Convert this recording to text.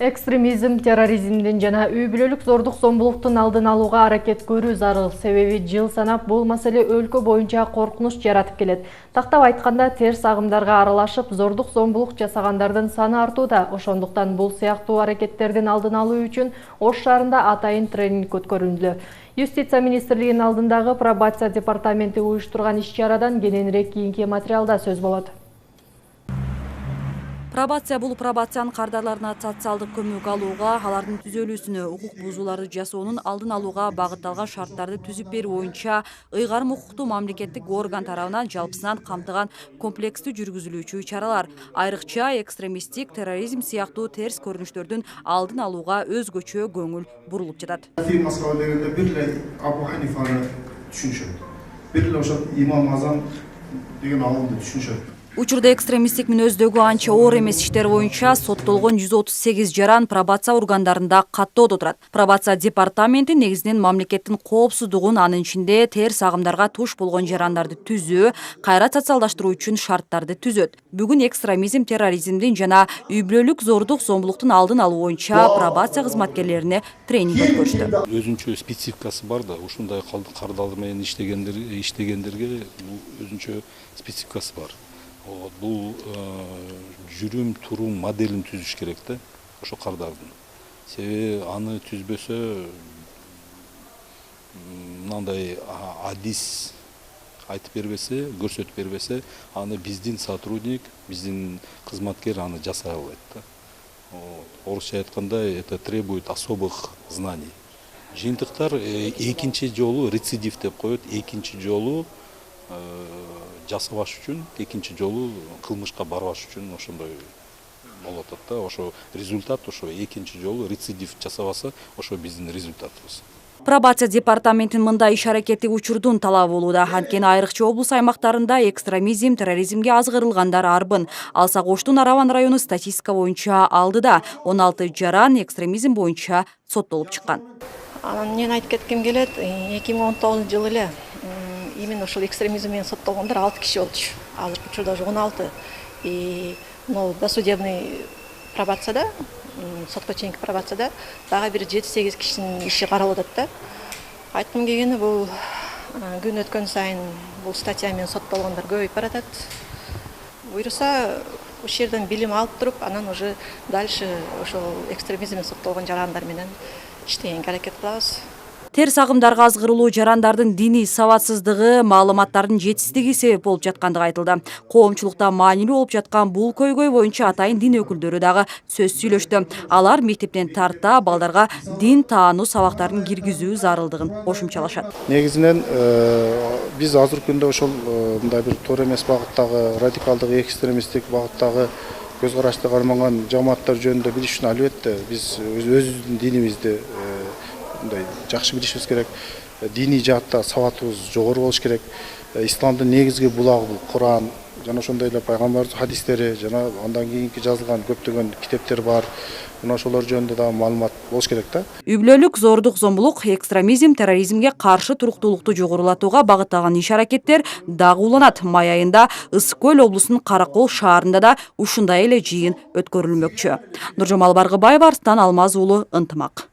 Экстремизм, терроризмдин жана үй бүлөлүк зордук зомбулуктун алдын алууга аракет көрүү зарыл. Себеби жыл санап бул маселе өлкө боюнча коркунуч жаратып келет. Тактап айтканда терс агымдарга аралашып, зордук зомбулук жасагандардын саны артууда. Ошондуктан бул сыяктуу аракеттердин алдын алуу үчүн Ош шаарында атайын тренинг өткөрүлдү. Юстиция министрлигинин алдындагы пробация департаменти уюштурган иш-чарадан кененирээк кийинки материалда сөз болот. Пробация бул пробациянын кардарларына социалдык көмөк алууга, алардын түзөлүүсүнө, укук бузууларды жасоонун алдын алууга багытталган шарттарды түзүп берүү боюнча ыйгарым укуктуу мамлекеттик орган тарабынан жалпысынан камтыган комплекстүү жүргүзүлүүчү чаралар. Айрыкча экстремисттик, терроризм сыяктуу терс көрүнүштөрдүн алдын алууга өзгөчө көңүл бурулуп жатат. Бир эле Абу Ханифаны түшүнүшөт. Бир эле ошол Имам Азам деген алымды түшүнүшөт. Учурда экстремисттик мүнөздөгү анча оор эмес иштер боюнча соттолгон 138 жаран пробация органдарында каттоодо турат. Пробация департаменти негизинен мамлекеттин коопсуздугун, анын ичинде терс агымдарга туш болгон жарандарды түзөө, кайра социалдаштыруу үчүн шарттарды түзөт. Бүгүн экстремизм, терроризмдин жана үй бүлөлүк зордук зомбулуктун алдын алуу боюнча пробация кызматкерлерине тренинг өткөрүштү. Өзүнчө спецификасы бар да, ушундай кардалар менен иштегендерге өзүнчө спецификасы бар. Бул жүрүм турум моделин түзүш керек да, ошо кардардын. Себеби аны түзбөсө мындай адис айтып бербесе, көрсөтүп бербесе, аны биздин сотрудник, биздин кызматкер аны жасай албайт да. Орусча айтканда это требует особых знаний. Жыйынтыктар экинчи жолу рецидив деп коет, экинчи жолу жасабаш үчүн, экинчи жолу кылмышка барбаш үчүн ошондой болуп атат да. Ошо результат ошо экинчи жолу рецидив жасабаса, ошо биздин результатыбыз. Пробация департаментинин мындай иш-аракети учурдун талабы болууда. Анткени айрыкча облус аймактарында экстремизм, терроризмге азгырылгандар арбын. Алсак Оштун Араван району статистика боюнча алдыда 16 жаран экстремизм боюнча соттолуп чыккан. Мен айтып кетким келет, 2019 эле именно ошол экстремизм менен соттолгондор 6 киши болчу. Азыркы учурда уже 16. Досудебный пробацияда, сотко чейинки пробацияда дагы бир 7-8 кишинин иши каралып атат да. Айткым келгени бул күн өткөн сайын бул статья менен соттолгондор көбөйүп баратат. Буюрса ушул жерден билим алып туруп, анан уже дальше ошол экстремизм менен соттолгон жарандар менен иштегенге аракет кылабыз. Терс агымдарга азгырылуу жарандардын диний сабатсыздыгы, маалыматтардын жетишсиздиги себеп болуп жаткандыгы айтылды. Коомчулукта маанилүү болуп жаткан бул көйгөй боюнча атайын дин өкүлдөрү дагы сөз сүйлөштү. Алар мектептен тарта балдарга дин таануу сабактарын киргизүү зарылдыгын кошумчалашат. Негизинен биз азыркы күндө ошол мындай бир туура эмес багыттагы, радикалдык экстремисттик багыттагы көз карашты карманган жамааттар жөнүндө билиш үчүн албетте биз өзүбүздүн динимизди жакшы билишибиз керек. Диний жаатта сабатыбыз жогору болуш керек. Исламдын негизги булагы бул Куран жана ошондой эле пайгамбардын хадистери жана андан кийинки жазылган көптөгөн китептер бар. Мына ошолор жөнүндө дагы маалымат болуш керек да. Үй бүлөлүк зордук зомбулук, экстремизм, терроризмге каршы туруктуулукту жогорулатууга багытталган иш-аракеттер дагы уланат. Май айында Ысык көл облусунун Каракол шаарында да ушундай эле жыйын өткөрүлмөкчү. Нуржамал Баргыбаева, Арстан Алмаз уулу, Ынтымак.